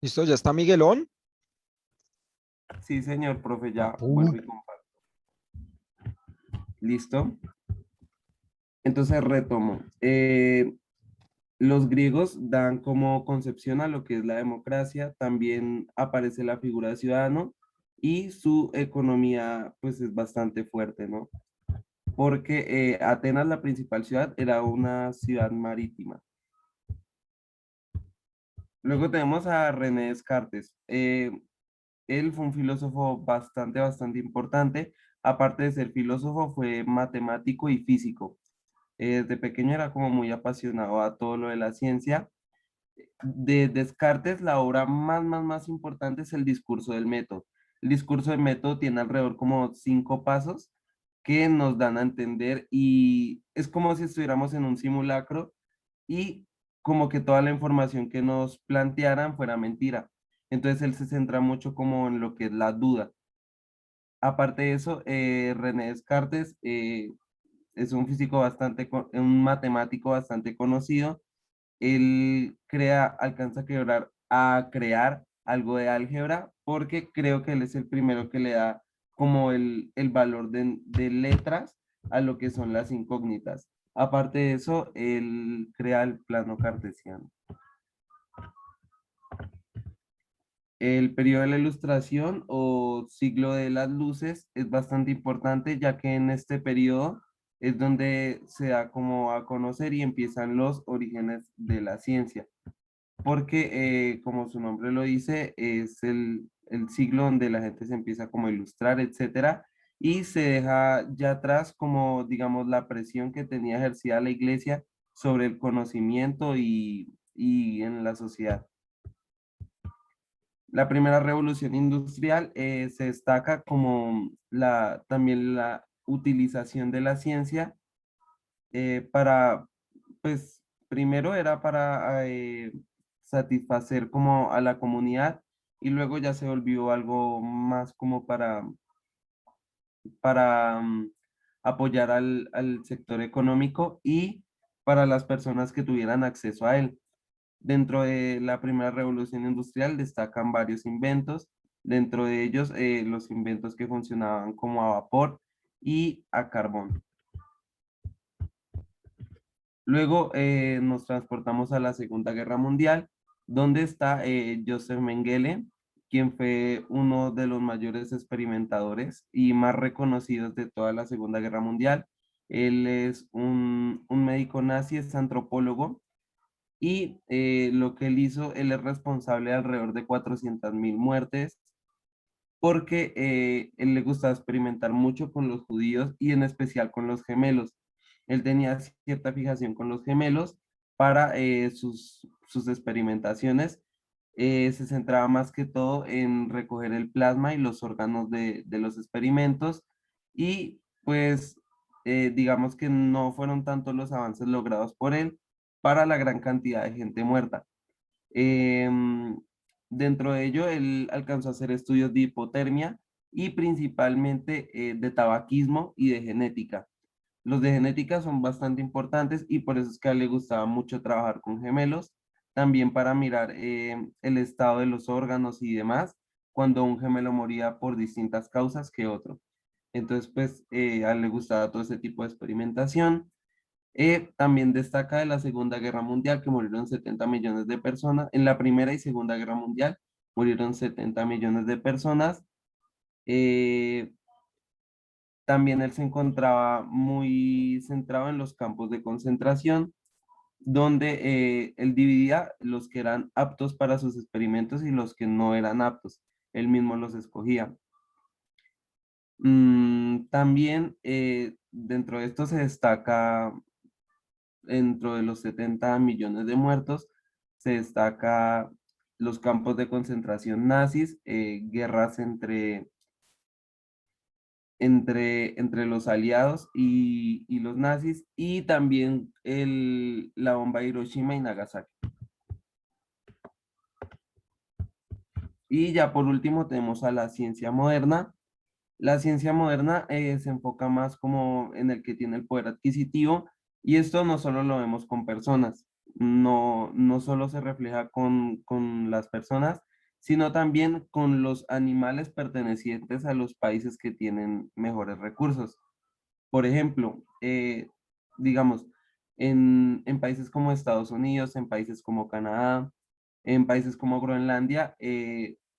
Listo, ya está Miguelón. Sí, señor, profe, ya Uh, vuelvo y comparto. ¿Listo? Entonces retomo. Los griegos dan como concepción a lo que es la democracia, también aparece la figura de ciudadano y su economía pues es bastante fuerte, ¿no? Porque Atenas, la principal ciudad, era una ciudad marítima. Luego tenemos a René Descartes. Él fue un filósofo bastante importante. Aparte de ser filósofo, fue matemático y físico. Desde pequeño era como muy apasionado a todo lo de la ciencia. De Descartes, la obra más importante es el discurso del método. El discurso del método tiene alrededor como 5 pasos que nos dan a entender y es como si estuviéramos en un simulacro y como que toda la información que nos plantearan fuera mentira. Entonces él se centra mucho como en lo que es la duda. Aparte de eso, René Descartes es un físico un matemático bastante conocido. Él alcanza a crear algo de álgebra porque creo que él es el primero que le da como el valor de letras a lo que son las incógnitas. Aparte de eso, él crea el plano cartesiano. El periodo de la Ilustración o siglo de las luces es bastante importante, ya que en este periodo es donde se da como a conocer y empiezan los orígenes de la ciencia, porque como su nombre lo dice, es el siglo donde la gente se empieza como a ilustrar, etcétera, y se deja ya atrás como, digamos, la presión que tenía ejercida la iglesia sobre el conocimiento y en la sociedad. La primera revolución industrial se destaca como también la utilización de la ciencia para, pues, primero era para satisfacer como a la comunidad y luego ya se volvió algo más como para apoyar al sector económico y para las personas que tuvieran acceso a él. Dentro de la primera revolución industrial destacan varios inventos, dentro de ellos los inventos que funcionaban como a vapor y a carbón. Luego nos transportamos a la Segunda Guerra Mundial, donde está Joseph Mengele, quien fue uno de los mayores experimentadores y más reconocidos de toda la Segunda Guerra Mundial. Él es un médico nazi, es antropólogo y lo que él hizo, él es responsable de alrededor de 400.000 muertes porque él le gustaba experimentar mucho con los judíos y en especial con los gemelos. Él tenía cierta fijación con los gemelos para sus experimentaciones. Se centraba más que todo en recoger el plasma y los órganos de los experimentos y pues digamos que no fueron tanto los avances logrados por él para la gran cantidad de gente muerta. Em, Dentro de ello, él alcanzó a hacer estudios de hipotermia y principalmente de tabaquismo y de genética. Los de genética son bastante importantes y por eso es que a él le gustaba mucho trabajar con gemelos, también para mirar el estado de los órganos y demás, cuando un gemelo moría por distintas causas que otro. Entonces, pues a él le gustaba todo ese tipo de experimentación. También destaca de la Segunda Guerra Mundial que murieron 70 millones de personas. En la Primera y Segunda Guerra Mundial murieron 70 millones de personas. Eh, También él se encontraba muy centrado en los campos de concentración, donde él dividía los que eran aptos para sus experimentos y los que no eran aptos. Él mismo los escogía. También dentro de esto se destaca dentro de los 70 millones de muertos, se destaca los campos de concentración nazis, guerras entre los aliados y los nazis, y también la bomba de Hiroshima y Nagasaki. Y ya por último tenemos a la ciencia moderna. La ciencia moderna se enfoca más como en el que tiene el poder adquisitivo y esto no solo lo vemos con personas, no solo se refleja con las personas, sino también con los animales pertenecientes a los países que tienen mejores recursos. Por ejemplo, digamos, en países como Estados Unidos, en países como Canadá, en países como Groenlandia,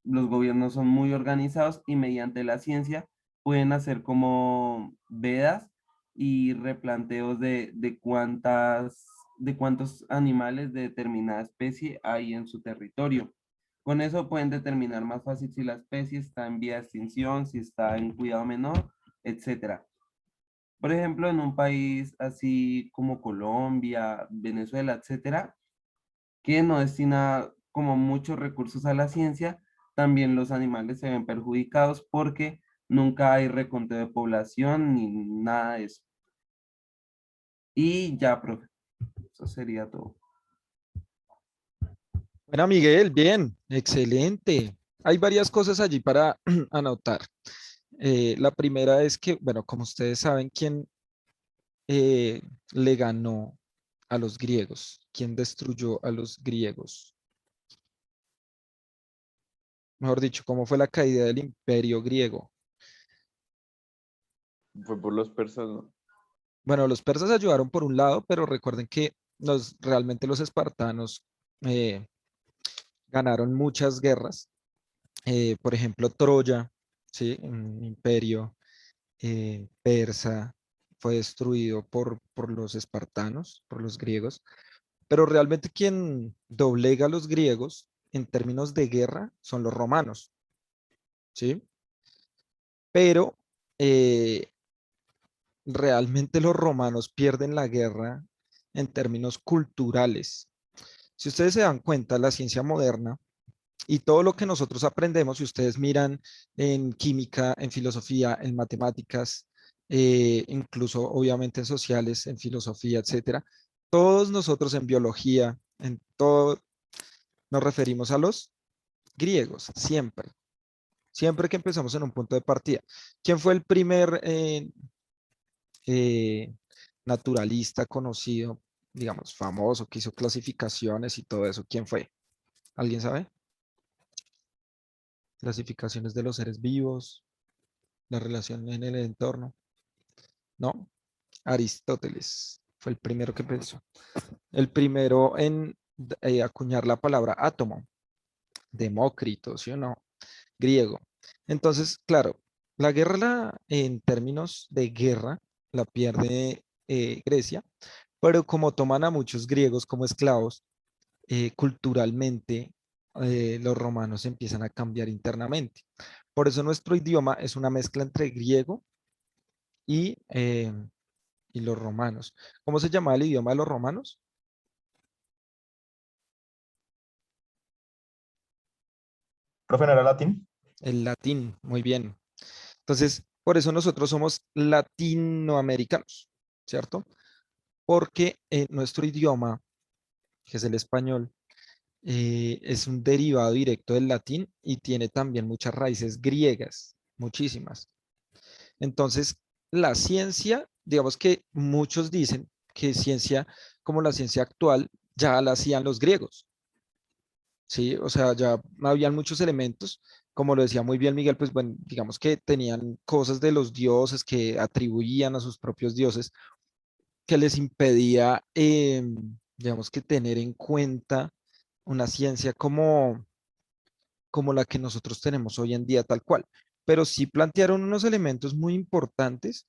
los gobiernos son muy organizados y mediante la ciencia pueden hacer como vedas y replanteos de cuántos animales de determinada especie hay en su territorio. Con eso pueden determinar más fácil si la especie está en vía de extinción, si está en cuidado menor, etcétera. Por ejemplo, en un país así como Colombia, Venezuela, etcétera, que no destina como muchos recursos a la ciencia, también los animales se ven perjudicados porque nunca hay reconteo de población ni nada de eso. Y ya, profe, eso sería todo. Bueno, Miguel, bien, excelente. Hay varias cosas allí para anotar. La primera es que, bueno, como ustedes saben, ¿quién eh, le ganó a los griegos? ¿Quién destruyó a los griegos? Mejor dicho, ¿cómo fue la caída del imperio griego? Fue por los persas, ¿no? Bueno, los persas ayudaron por un lado, pero recuerden que realmente los espartanos eh, ganaron muchas guerras. Por ejemplo, Troya, ¿sí? Un imperio persa fue destruido por los espartanos, por los griegos, pero realmente quien doblega a los griegos en términos de guerra son los romanos, ¿sí? Pero eh, realmente los romanos pierden la guerra en términos culturales. Si ustedes se dan cuenta, la ciencia moderna y todo lo que nosotros aprendemos, si ustedes miran en química, en filosofía, en matemáticas, incluso obviamente en sociales, en filosofía, etcétera, todos nosotros en biología, en todo, nos referimos a los griegos, siempre, siempre que empezamos en un punto de partida. ¿Quién fue el primer eh, naturalista conocido, digamos, famoso, que hizo clasificaciones y todo eso? ¿Quién fue? ¿Alguien sabe? Clasificaciones de los seres vivos, la relación en el entorno. No, Aristóteles fue el primero que pensó. El primero en acuñar la palabra átomo. Demócrito, ¿sí o no? Griego. Entonces, claro, la guerra en términos de guerra la pierde Grecia, pero como toman a muchos griegos como esclavos, culturalmente los romanos empiezan a cambiar internamente. Por eso nuestro idioma es una mezcla entre griego y los romanos. ¿Cómo se llama el idioma de los romanos? Profe, ¿no era latín? El latín, muy bien. Entonces, por eso nosotros somos latinoamericanos, ¿cierto? Porque nuestro idioma, que es el español, es un derivado directo del latín y tiene también muchas raíces griegas, muchísimas. Entonces, la ciencia, digamos que muchos dicen que ciencia como la ciencia actual ya la hacían los griegos, ¿sí? O sea, ya habían muchos elementos, como lo decía muy bien Miguel, pues bueno, digamos que tenían cosas de los dioses que atribuían a sus propios dioses que les impedía, digamos que tener en cuenta una ciencia como la que nosotros tenemos hoy en día tal cual. Pero sí plantearon unos elementos muy importantes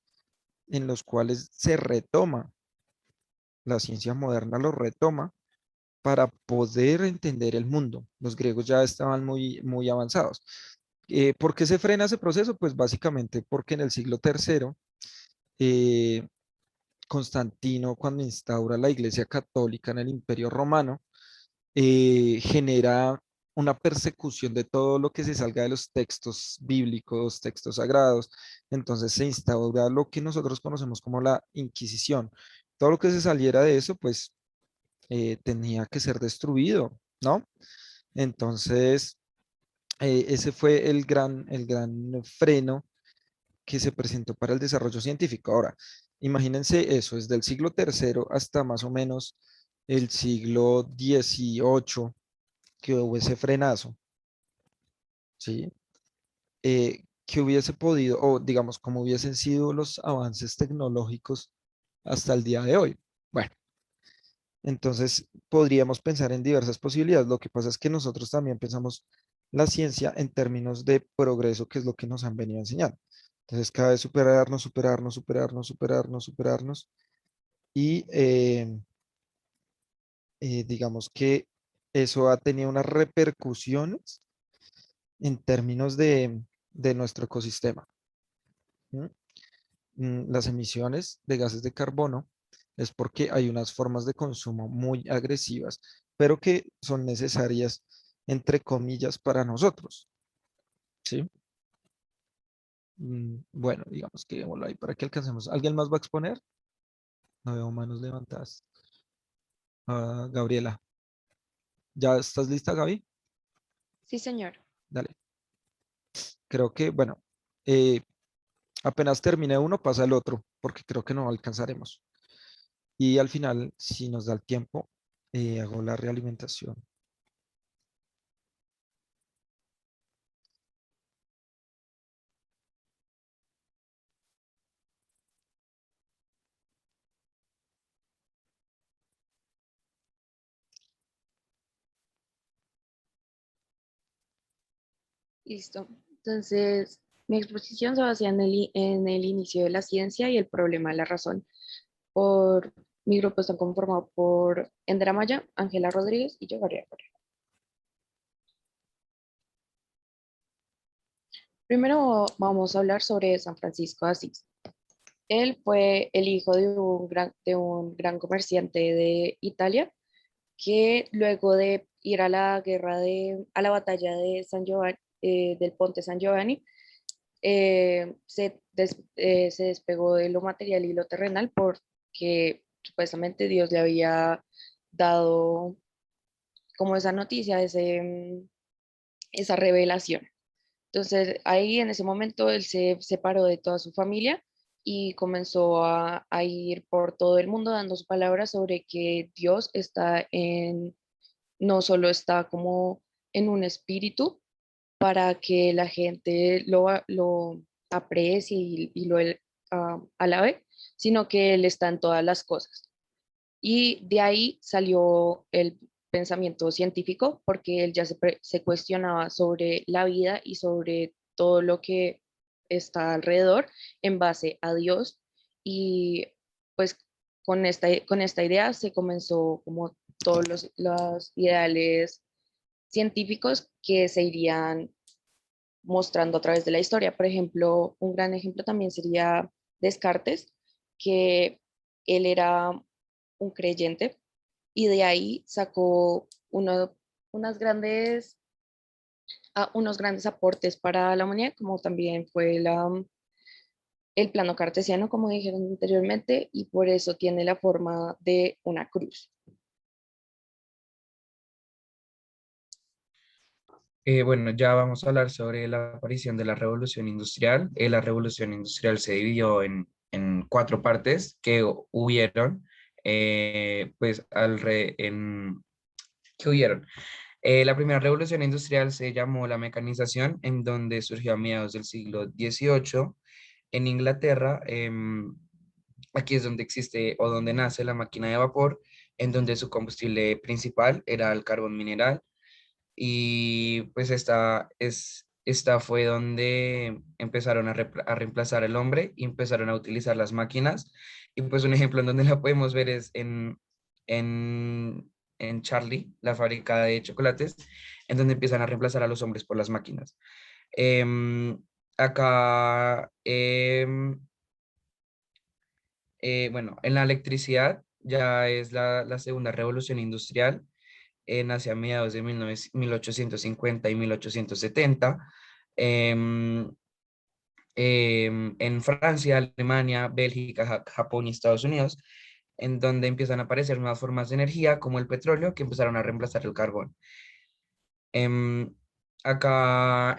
en los cuales se retoma, la ciencia moderna lo retoma para poder entender el mundo. Los griegos ya estaban muy avanzados. ¿Por qué se frena ese proceso? Pues básicamente porque en el siglo tercero, eh, Constantino, cuando instaura la Iglesia Católica en el Imperio Romano, genera una persecución de todo lo que se salga de los textos bíblicos, textos sagrados. Entonces se instaura lo que nosotros conocemos como la Inquisición. Todo lo que se saliera de eso, pues tenía que ser destruido, ¿no? Entonces, ese fue el gran freno que se presentó para el desarrollo científico. Ahora, imagínense eso, desde el siglo tercero hasta más o menos el siglo XVIII que hubo ese frenazo. ¿sí? Que hubiese podido, o digamos, cómo hubiesen sido los avances tecnológicos hasta el día de hoy. Bueno, entonces podríamos pensar en diversas posibilidades. Lo que pasa es que nosotros también pensamos la ciencia en términos de progreso, que es lo que nos han venido enseñando. Entonces, cada vez superarnos, superarnos, superarnos, superarnos, superarnos. Y digamos que eso ha tenido unas repercusiones en términos de nuestro ecosistema. ¿M? Las emisiones de gases de carbono es porque hay unas formas de consumo muy agresivas, pero que son necesarias, entre comillas, para nosotros, ¿sí? Bueno, digamos que démoslo ahí para que alcancemos. ¿Alguien más va a exponer? No veo manos levantadas. Ah, Gabriela, ¿ya estás lista, Gaby? Sí, señor. Dale. Creo que, bueno, eh, apenas termine uno, pasa el otro, porque creo que no alcanzaremos. Y al final, si nos da el tiempo, hago la realimentación. Listo. Entonces, mi exposición se basa en el inicio de la ciencia y el problema de la razón. Por mi grupo está conformado por Endra Maya, Ángela Rodríguez y yo, Gabriela Correa. Primero vamos a hablar sobre San Francisco de Asís. Él fue el hijo de un gran comerciante de Italia que luego de ir a la a la batalla de San Giovanni, del Ponte San Giovanni, se despegó de lo material y lo terrenal porque supuestamente Dios le había dado como esa noticia, esa revelación. Entonces ahí en ese momento él se separó de toda su familia y comenzó a ir por todo el mundo dando su palabra sobre que Dios está no solo está como en un espíritu para que la gente lo aprecie y lo alabe, sino que Él está en todas las cosas. Y de ahí salió el pensamiento científico, porque él ya se cuestionaba sobre la vida y sobre todo lo que está alrededor en base a Dios. Y pues con esta idea se comenzó como todos los ideales científicos que se irían mostrando a través de la historia. Por ejemplo, un gran ejemplo también sería Descartes, que él era un creyente y de ahí sacó unos grandes aportes para la humanidad, como también fue el plano cartesiano, como dijeron anteriormente, y por eso tiene la forma de una cruz. Bueno, ya vamos a hablar sobre la aparición de la revolución industrial. La revolución industrial se dividió en cuatro partes que hubieron, pues, ¿qué hubieron? La primera revolución industrial se llamó la mecanización, en donde surgió a mediados del siglo XVIII en Inglaterra. Aquí es donde existe o donde nace la máquina de vapor, en donde su combustible principal era el carbón mineral y pues esta fue donde empezaron a reemplazar al hombre y empezaron a utilizar las máquinas. Y pues un ejemplo en donde la podemos ver es en Charlie, la fábrica de chocolates, en donde empiezan a reemplazar a los hombres por las máquinas. Em, acá, bueno, en la electricidad ya es la segunda revolución industrial, nace a mediados de 1850 y 1870. em, en Francia, Alemania, Bélgica, Japón y Estados Unidos, en donde empiezan a aparecer nuevas formas de energía como el petróleo que empezaron a reemplazar el carbón. Em, acá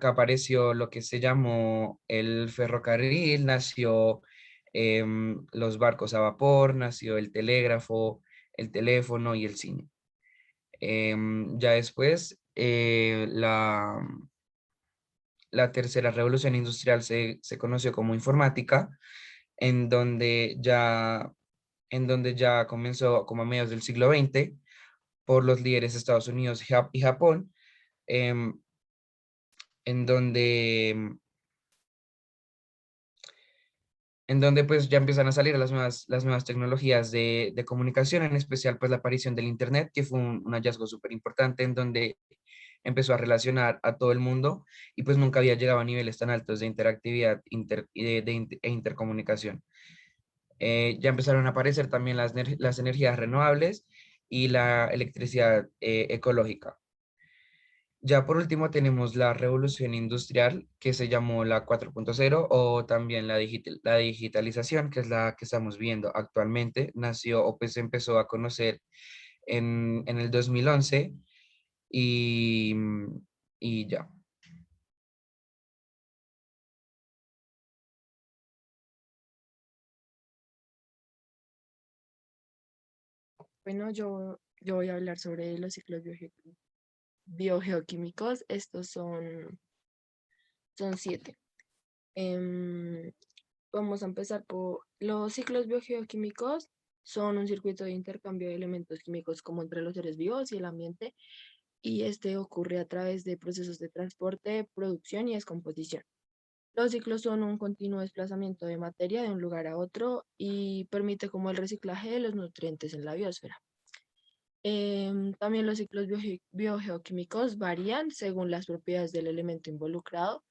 apareció lo que se llamó el ferrocarril, nació los barcos a vapor, nació el telégrafo, el teléfono y el cine. Ya después la tercera revolución industrial se conoció como informática, en donde ya, en donde ya comenzó como a mediados del siglo XX por los líderes de Estados Unidos y Japón, em, en donde, en donde pues ya empiezan a salir las nuevas tecnologías de comunicación, en especial pues la aparición del Internet, que fue un hallazgo súper importante en donde empezó a relacionar a todo el mundo y pues nunca había llegado a niveles tan altos de interactividad e intercomunicación. Ya empezaron a aparecer también las energías renovables y la electricidad ecológica. Ya por último tenemos la revolución industrial que se llamó la 4.0 o también la digitalización, que es la que estamos viendo actualmente. Nació o pues se empezó a conocer en el 2011 y, y ya. Bueno, yo voy a hablar sobre los ciclos biogeoquímicos. Estos son 7. Em, Vamos a empezar por los ciclos biogeoquímicos. Son un circuito de intercambio de elementos químicos como entre los seres vivos y el ambiente, y este ocurre a través de procesos de transporte, producción y descomposición. Los ciclos son un continuo desplazamiento de materia de un lugar a otro y permite como el reciclaje de los nutrientes en la biosfera. También los ciclos biogeoquímicos varían según las propiedades del elemento involucrado.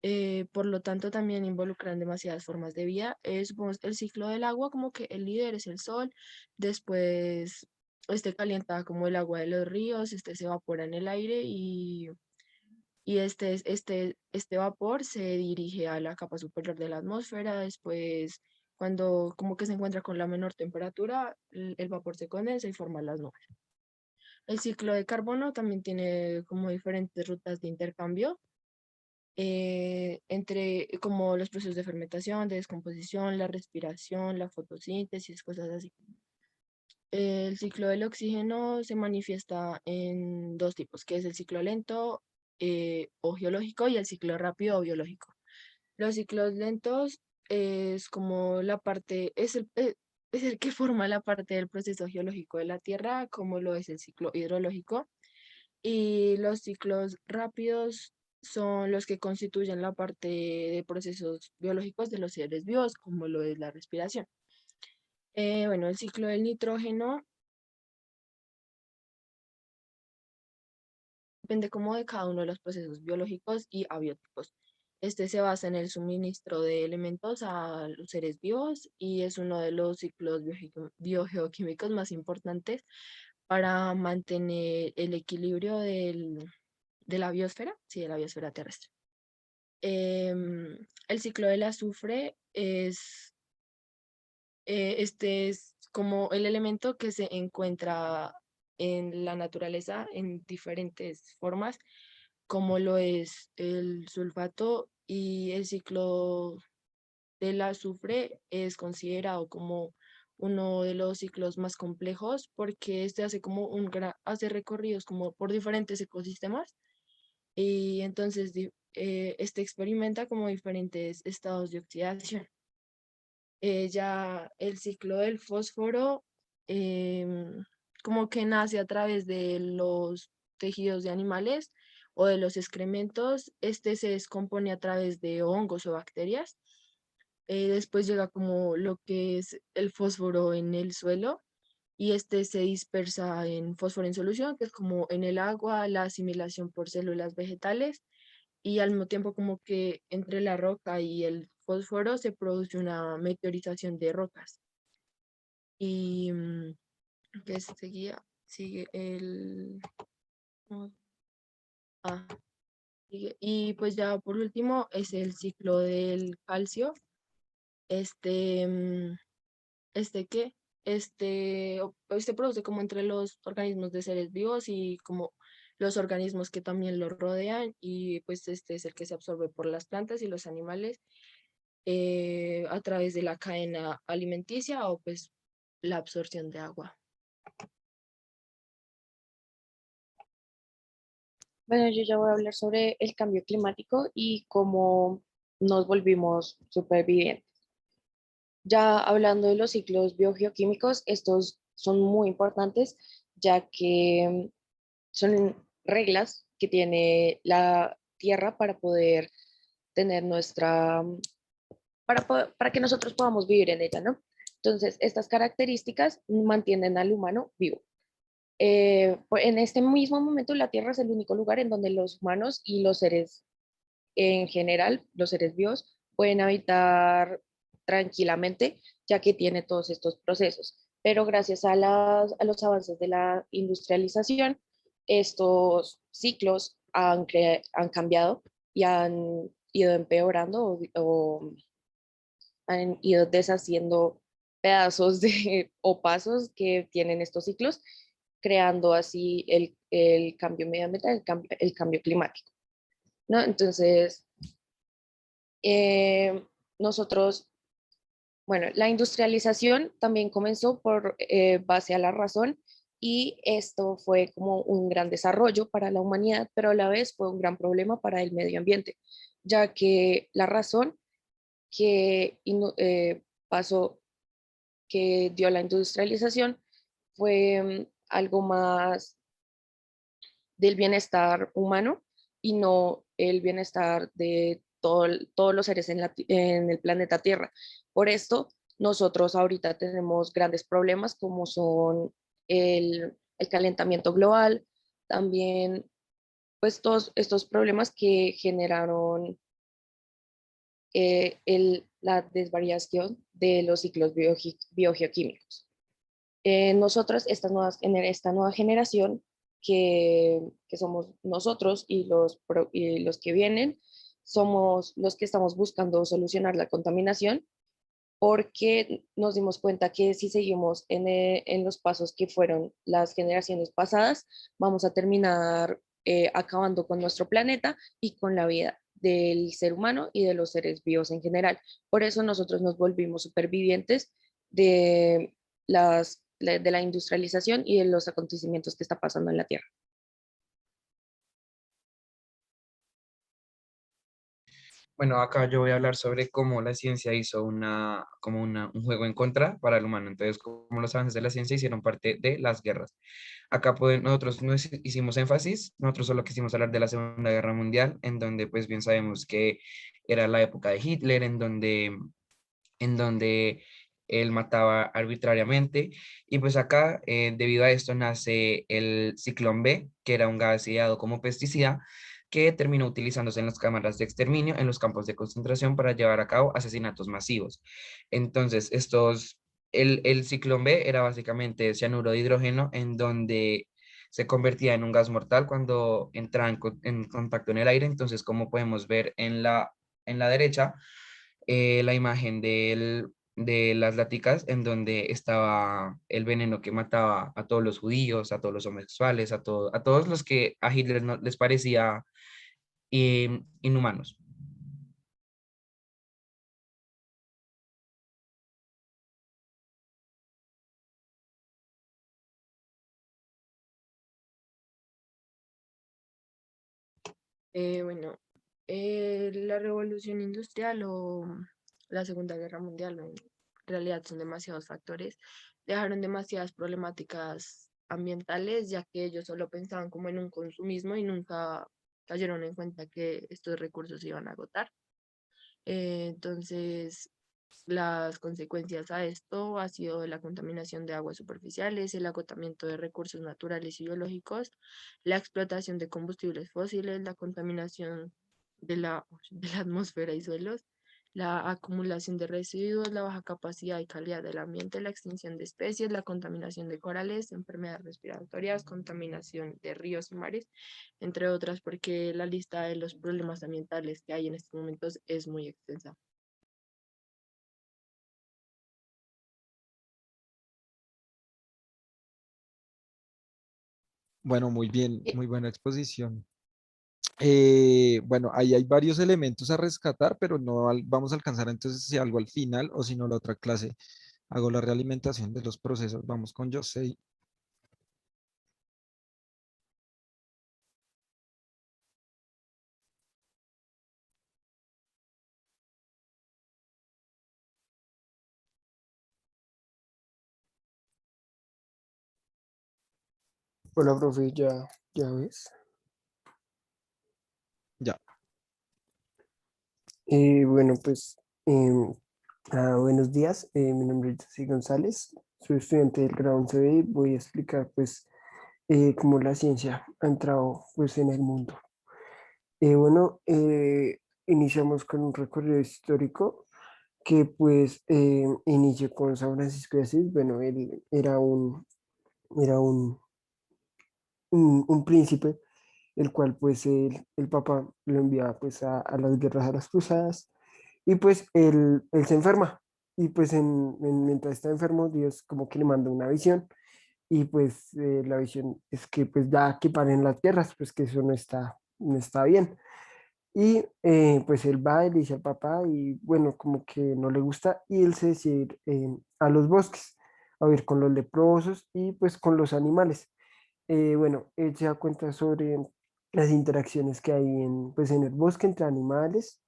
eh, por lo tanto, también involucran demasiadas formas de vida. Supongamos el ciclo del agua, como que el líder es el sol, después este calienta como el agua de los ríos, este se evapora en el aire y este vapor se dirige a la capa superior de la atmósfera. Después, cuando como que se encuentra con la menor temperatura, el vapor se condensa y forma las nubes. El ciclo de carbono también tiene como diferentes rutas de intercambio entre como los procesos de fermentación, de descomposición, la respiración, la fotosíntesis, cosas así. El ciclo del oxígeno se manifiesta en dos tipos, que es el ciclo lento o geológico y el ciclo rápido o biológico. Los ciclos lentos es como la parte, es el que forma la parte del proceso geológico de la Tierra, como lo es el ciclo hidrológico. Y los ciclos rápidos son los que constituyen la parte de procesos biológicos de los seres vivos, como lo es la respiración. Bueno, el ciclo del nitrógeno depende como de cada uno de los procesos biológicos y abióticos. Este se basa en el suministro de elementos a los seres vivos y es uno de los ciclos biogeoquímicos más importantes para mantener el equilibrio de la biosfera, sí, de la biosfera terrestre. El ciclo del azufre este es como el elemento que se encuentra en la naturaleza en diferentes formas, como lo es el sulfato, y el ciclo del azufre es considerado como uno de los ciclos más complejos porque este hace como hace recorridos como por diferentes ecosistemas y entonces este experimenta como diferentes estados de oxidación. Ya el ciclo del fósforo como que nace a través de los tejidos de animales o de los excrementos. Este se descompone a través de hongos o bacterias. Después llega como lo que es el fósforo en el suelo y este se dispersa en fósforo en solución, que es como en el agua, la asimilación por células vegetales y al mismo tiempo como que entre la roca y el fósforo se produce una meteorización de rocas. Y que seguía, sigue el... ¿cómo? Ah, y pues ya por último es el ciclo del calcio. Este, este que, este produce como entre los organismos de seres vivos y como los organismos que también lo rodean y pues este es el que se absorbe por las plantas y los animales a través de la cadena alimenticia o pues la absorción de agua. Bueno, yo ya voy a hablar sobre el cambio climático y cómo nos volvimos supervivientes. Ya hablando de los ciclos biogeoquímicos, estos son muy importantes ya que son reglas que tiene la Tierra para poder tener nuestra, para que nosotros podamos vivir en ella, ¿no? Entonces, estas características mantienen al humano vivo. En este mismo momento, la Tierra es el único lugar en donde los humanos y los seres en general, los seres vivos, pueden habitar tranquilamente, ya que tiene todos estos procesos. Pero gracias a los avances de la industrialización, estos ciclos han cambiado y han ido empeorando o han ido deshaciendo pedazos de, o pasos que tienen estos ciclos, creando así el cambio medioambiental, el cambio climático, ¿no? Entonces, eh, nosotros, bueno, la industrialización también comenzó por base a la razón y esto fue como un gran desarrollo para la humanidad, pero a la vez fue un gran problema para el medio ambiente, ya que la razón que pasó, que dio la industrialización, fue algo más del bienestar humano y no el bienestar de todos los seres en el planeta Tierra. Por esto, nosotros ahorita tenemos grandes problemas como son el calentamiento global, también pues todos estos problemas que generaron la desvariación de los ciclos biogeoquímicos. Nosotros, en esta nueva generación que somos nosotros y los que vienen, somos los que estamos buscando solucionar la contaminación porque nos dimos cuenta que si seguimos en los pasos que fueron las generaciones pasadas, vamos a terminar acabando con nuestro planeta y con la vida del ser humano y de los seres vivos en general. Por eso nosotros nos volvimos supervivientes de de la industrialización y de los acontecimientos que está pasando en la Tierra. Bueno, acá yo voy a hablar sobre cómo la ciencia hizo un juego en contra para el humano. Entonces, cómo los avances de la ciencia hicieron parte de las guerras. Acá nosotros no hicimos énfasis, nosotros solo quisimos hablar de la Segunda Guerra Mundial, en donde pues bien sabemos que era la época de Hitler, en donde él mataba arbitrariamente. Y pues acá, debido a esto, nace el ciclón B, que era un gas ideado como pesticida, que terminó utilizándose en las cámaras de exterminio, en los campos de concentración, para llevar a cabo asesinatos masivos. Entonces, el ciclón B era básicamente cianuro de hidrógeno, en donde se convertía en un gas mortal cuando entraba en contacto en el aire. Entonces, como podemos ver en la derecha, la imagen de las láticas, en donde estaba el veneno que mataba a todos los judíos, a todos los homosexuales, a todos los que a Hitler no les parecía inhumanos. Bueno, la revolución industrial o la Segunda Guerra Mundial, en realidad son demasiados factores, dejaron demasiadas problemáticas ambientales, ya que ellos solo pensaban como en un consumismo y nunca cayeron en cuenta que estos recursos se iban a agotar. Entonces, las consecuencias a esto ha sido la contaminación de aguas superficiales, el agotamiento de recursos naturales y biológicos, la explotación de combustibles fósiles, la contaminación de la atmósfera y suelos, la acumulación de residuos, la baja capacidad y calidad del ambiente, la extinción de especies, la contaminación de corales, enfermedades respiratorias, contaminación de ríos y mares, entre otras, porque la lista de los problemas ambientales que hay en estos momentos es muy extensa. Bueno, muy bien, Eh, muy buena exposición. Bueno, ahí hay varios elementos a rescatar, pero no vamos a alcanzar entonces si algo al final o si no la otra clase. Hago la realimentación de los procesos. Vamos con José. Hola, profe, ya ves. Ya. Bueno, pues, buenos días. Mi nombre es Jessy González. Soy estudiante del grado 11B y voy a explicar, pues, cómo la ciencia ha entrado, pues, en el mundo. Bueno, iniciamos con un recorrido histórico que, pues, inició con San Francisco de Asís. Bueno, él era un príncipe, el cual pues el Papa lo enviaba pues a las guerras, a las cruzadas, y pues él se enferma, y pues mientras está enfermo, Dios como que le manda una visión, y pues la visión es que pues ya que paren las guerras, pues que eso no está bien. Y pues él va y le dice al papá y bueno, como que no le gusta y él se decide ir a los bosques a vivir con los leprosos y pues con los animales. Bueno, él se da cuenta sobre las interacciones que hay pues, en el bosque entre animales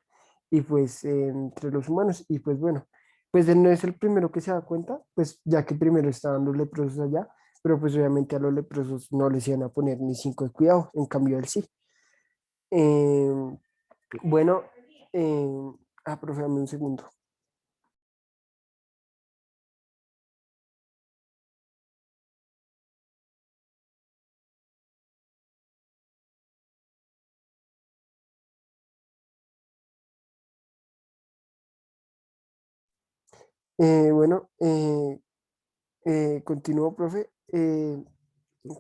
y pues entre los humanos. Y pues bueno, pues él no es el primero que se da cuenta, pues ya que primero estaban los leprosos allá, pero pues obviamente a los leprosos no les iban a poner ni cinco de cuidado, en cambio él sí. Em, bueno, profe, dame un segundo. Bueno, continúo, profe.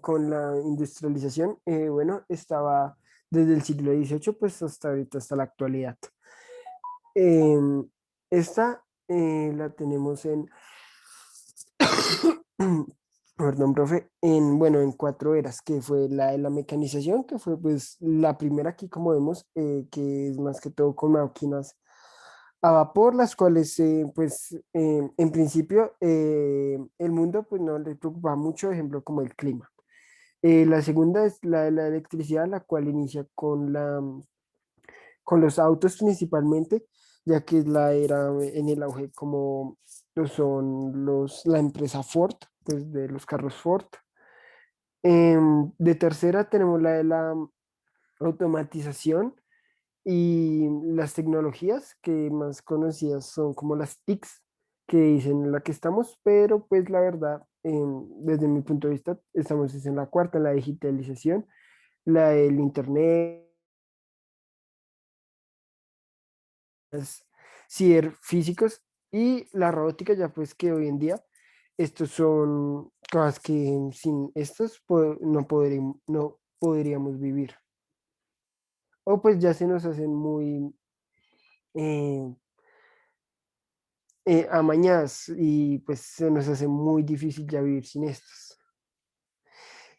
Con la industrialización, bueno, estaba desde el siglo XVIII pues hasta ahorita, hasta la actualidad. Em, esta la tenemos en, perdón, profe, bueno, en cuatro eras, que fue la de la mecanización, que fue pues la primera aquí, como vemos, que es más que todo con máquinas a vapor, las cuales, pues, en principio, el mundo, pues, no le preocupa mucho, ejemplo, como el clima. La segunda es la de la electricidad, la cual inicia con los autos principalmente, ya que es la era en el auge como lo son la empresa Ford, pues, de los carros Ford. De tercera tenemos la de la automatización y las tecnologías que más conocidas son como las TICs, que dicen en la que estamos, pero pues la verdad, desde mi punto de vista, estamos es en la cuarta, en la digitalización, la del internet, las ciberfísicos y la robótica, ya pues que hoy en día estos son cosas que sin estos no podríamos vivir. O pues ya se nos hacen muy eh, amañadas y pues se nos hace muy difícil ya vivir sin estos.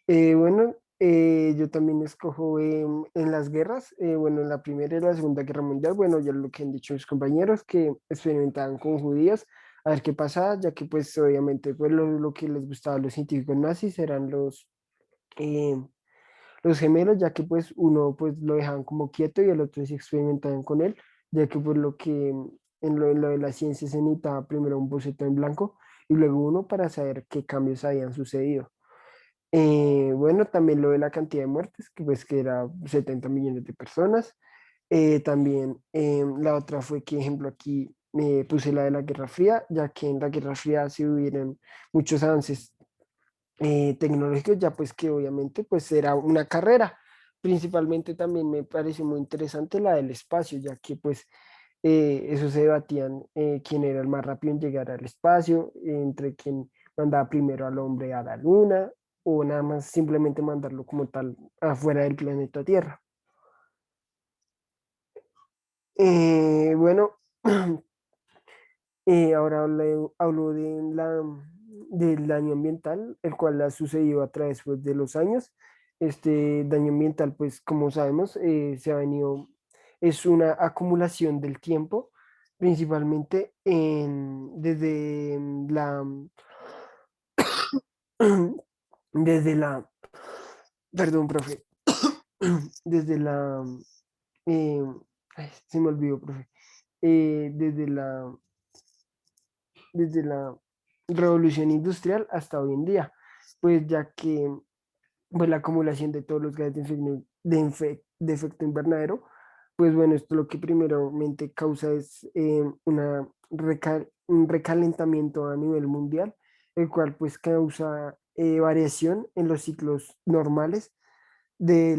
Bueno, yo también escojo en las guerras, bueno, en la Primera y la Segunda Guerra Mundial, bueno, ya lo que han dicho mis compañeros, que experimentaban con judíos, a ver qué pasaba, ya que pues obviamente pues lo que les gustaba a los científicos nazis eran eh, los gemelos, ya que pues uno pues lo dejaban como quieto y el otro sí experimentaban con él, ya que pues lo que en lo de la ciencia se necesitaba primero un boceto en blanco y luego uno para saber qué cambios habían sucedido. Bueno, también lo de la cantidad de muertes, que pues que era 70 millones de personas. También la otra fue que, ejemplo, aquí puse la de la Guerra Fría, ya que en la Guerra Fría sí hubieron muchos avances tecnológicos, ya pues que obviamente pues era una carrera. Principalmente también me pareció muy interesante la del espacio, ya que pues eso se debatían quién era el más rápido en llegar al espacio, entre quién mandaba primero al hombre a la luna o nada más simplemente mandarlo como tal afuera del planeta Tierra. Bueno, ahora hablo del daño ambiental, el cual ha sucedido a través pues, de los años. Este daño ambiental, pues como sabemos, se ha venido, es una acumulación del tiempo, principalmente desde desde la, perdón, profe, desde eh, se me olvidó, profe, desde la revolución industrial hasta hoy en día, pues ya que pues la acumulación de todos los gases de efecto invernadero, pues bueno, esto lo que primeramente causa es un recalentamiento a nivel mundial, el cual pues causa variación en los ciclos normales de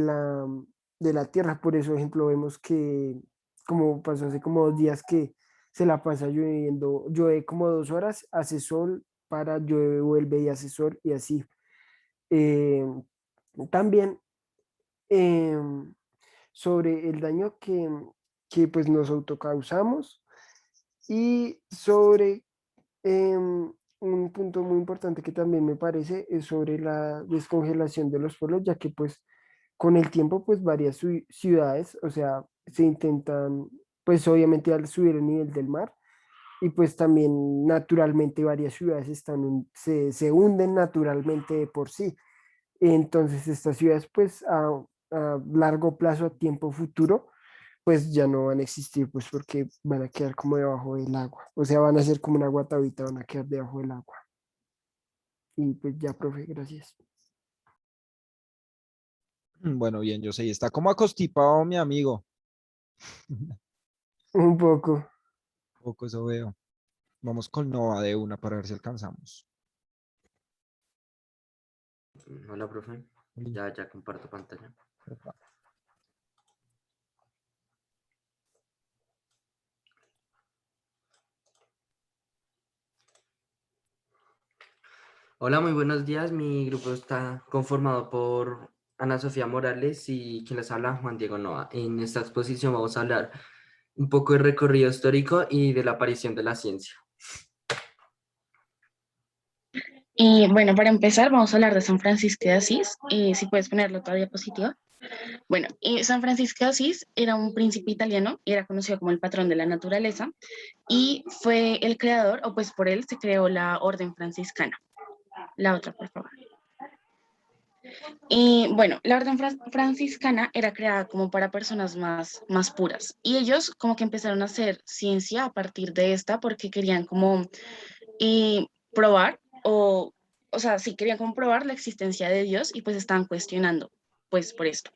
de la Tierra. Por eso, ejemplo, vemos que, como pasó hace como 2 días, que se la pasa lloviendo, llueve como 2 horas, hace sol, para, llueve, vuelve y hace sol y así. Eh, También em, sobre el daño que pues nos autocausamos y sobre un punto muy importante que también me parece es sobre la descongelación de los pueblos, ya que pues con el tiempo pues varias ciudades, o sea, se intentan, pues obviamente al subir el nivel del mar y pues también naturalmente varias ciudades se hunden naturalmente de por sí. Entonces estas ciudades pues a largo plazo, a tiempo futuro, pues ya no van a existir, pues porque van a quedar como debajo del agua. O sea, van a ser como una guatavita, van a quedar debajo del agua. Y pues ya, profe, gracias. Bueno, bien, yo sé, está como acostipado mi amigo. Un poco. Poco eso veo. Vamos con Nova de una para ver si alcanzamos. Hola, profe. Oli, Ya comparto pantalla. epa. Hola, muy buenos días. Mi grupo está conformado por Ana Sofía Morales y quien les habla, Juan Diego Nova. En esta exposición vamos a hablar un poco de recorrido histórico y de la aparición de la ciencia. Y bueno, para empezar, vamos a hablar de San Francisco de Asís. Si puedes ponerlo toda diapositiva. Bueno, San Francisco de Asís era un príncipe italiano, era conocido como el patrón de la naturaleza y fue el creador, o pues por él se creó la orden franciscana. La otra, por favor. Y bueno, la orden franciscana era creada como para personas más puras. Y ellos como que empezaron a hacer ciencia a partir de esta porque querían como probar o sea, sí querían comprobar la existencia de Dios y pues estaban cuestionando pues por esto.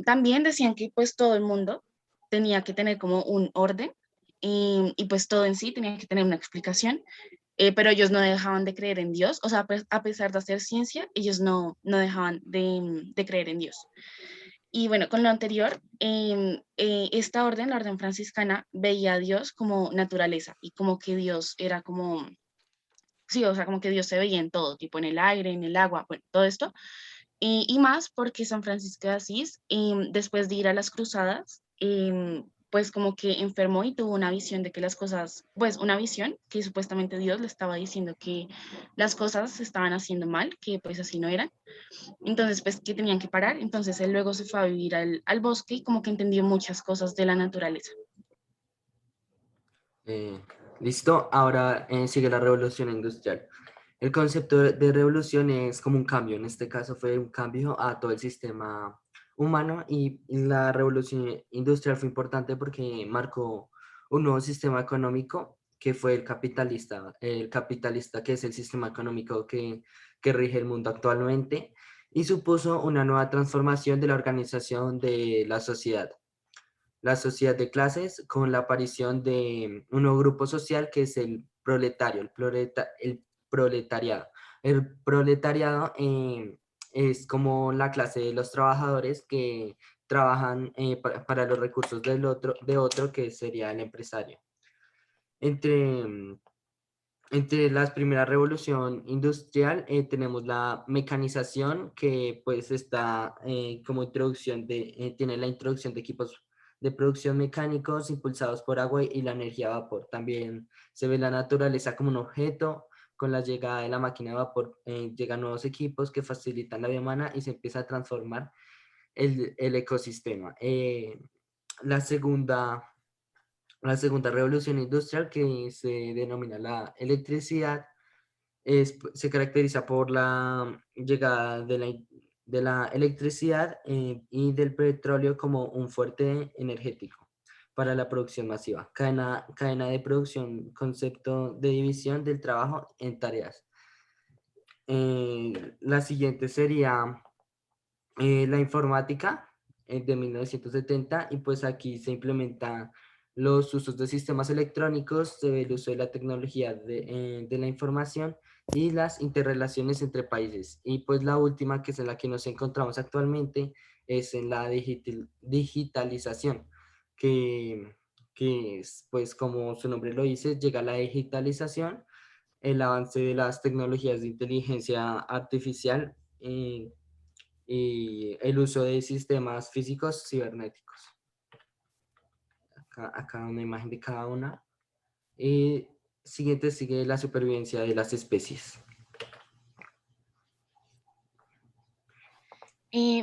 También decían que pues todo el mundo tenía que tener como un orden y pues todo en sí tenía que tener una explicación, pero ellos no dejaban de creer en Dios, o sea, pues, a pesar de hacer ciencia, ellos no dejaban de creer en Dios. Y bueno, con lo anterior, esta orden, la orden franciscana, veía a Dios como naturaleza y como que Dios era como, sí, o sea, como que Dios se veía en todo, tipo en el aire, en el agua, bueno, todo esto. Y más porque San Francisco de Asís, después de ir a las cruzadas, pues como que enfermó y tuvo una visión de que las cosas, pues una visión que supuestamente Dios le estaba diciendo que las cosas se estaban haciendo mal, que pues así no eran. Entonces, pues que tenían que parar. Entonces él luego se fue a vivir al bosque y como que entendió muchas cosas de la naturaleza. Eh, Listo, ahora sigue la revolución industrial. El concepto de revolución es como un cambio, en este caso fue un cambio a todo el sistema humano y la revolución industrial fue importante porque marcó un nuevo sistema económico que fue el capitalista que es el sistema económico que rige el mundo actualmente y supuso una nueva transformación de la organización de la sociedad de clases con la aparición de un nuevo grupo social que es el proletario, el proletariado. El proletariado es como la clase de los trabajadores que trabajan para los recursos de otro que sería el empresario. Entre, entre las primeras revolución industrial tenemos la mecanización que pues está como introducción tiene la introducción de equipos de producción mecánicos impulsados por agua y la energía a vapor. También se ve la naturaleza como un objeto. Con la llegada de la máquina de vapor llegan nuevos equipos que facilitan la vida humana y se empieza a transformar el ecosistema. La segunda la segunda revolución industrial, que se denomina la electricidad, se caracteriza por la llegada de la electricidad y del petróleo como un fuerte energético para la producción masiva. Cadena de producción, concepto de división del trabajo en tareas. La siguiente sería la informática de 1970 y pues aquí se implementan los usos de sistemas electrónicos, se ve el uso de la tecnología de la información y las interrelaciones entre países. Y pues la última, que es en la que nos encontramos actualmente, es en la digitalización, que es, pues como su nombre lo dice, llega la digitalización, el avance de las tecnologías de inteligencia artificial y el uso de sistemas físicos cibernéticos. Acá una imagen de cada una. Y siguiente sigue la supervivencia de las especies.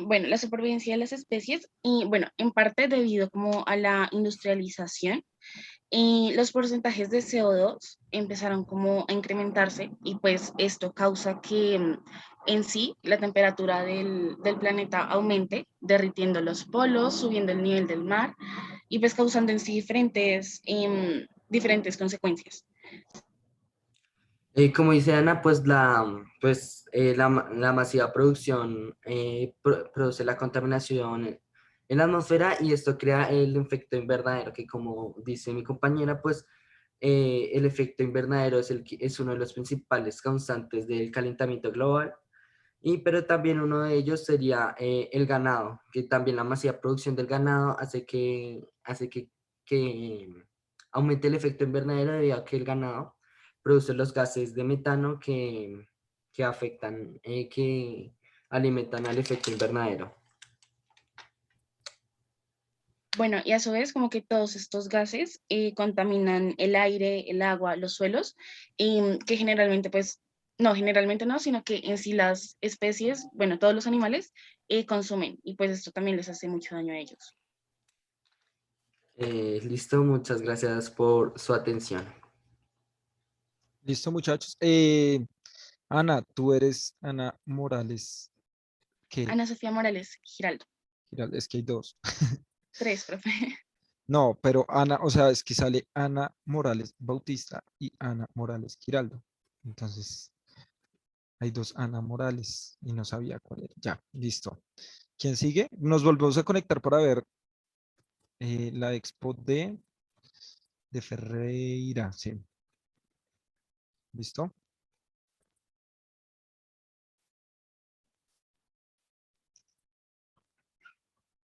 Bueno, la supervivencia de las especies, y bueno, en parte debido como a la industrialización, los porcentajes de CO2 empezaron como a incrementarse y pues esto causa que en sí la temperatura del planeta aumente, derritiendo los polos, subiendo el nivel del mar y pues causando en sí diferentes consecuencias. Como dice Ana, pues la masiva producción produce la contaminación en la atmósfera y esto crea el efecto invernadero, que como dice mi compañera, pues el efecto invernadero es uno de los principales causantes del calentamiento global, pero también uno de ellos sería el ganado, que también la masiva producción del ganado que aumente el efecto invernadero debido a que el ganado produce los gases de metano que afectan, que alimentan al efecto invernadero. Bueno, y a su vez como que todos estos gases contaminan el aire, el agua, los suelos, y que generalmente pues, no, generalmente no, sino que en sí las especies, bueno, todos los animales consumen y pues esto también les hace mucho daño a ellos. Listo, muchas gracias por su atención. Listo, muchachos. Ana, tú eres Ana Morales. ¿Qué? Ana Sofía Morales Giraldo. Giraldo, es que hay dos. 3, profe. No, pero Ana, o sea, es que sale Ana Morales Bautista y Ana Morales Giraldo. Entonces, hay dos Ana Morales y no sabía cuál era. Ya, listo. ¿Quién sigue? Nos volvemos a conectar para ver la expo de Ferreira. Sí. ¿Listo?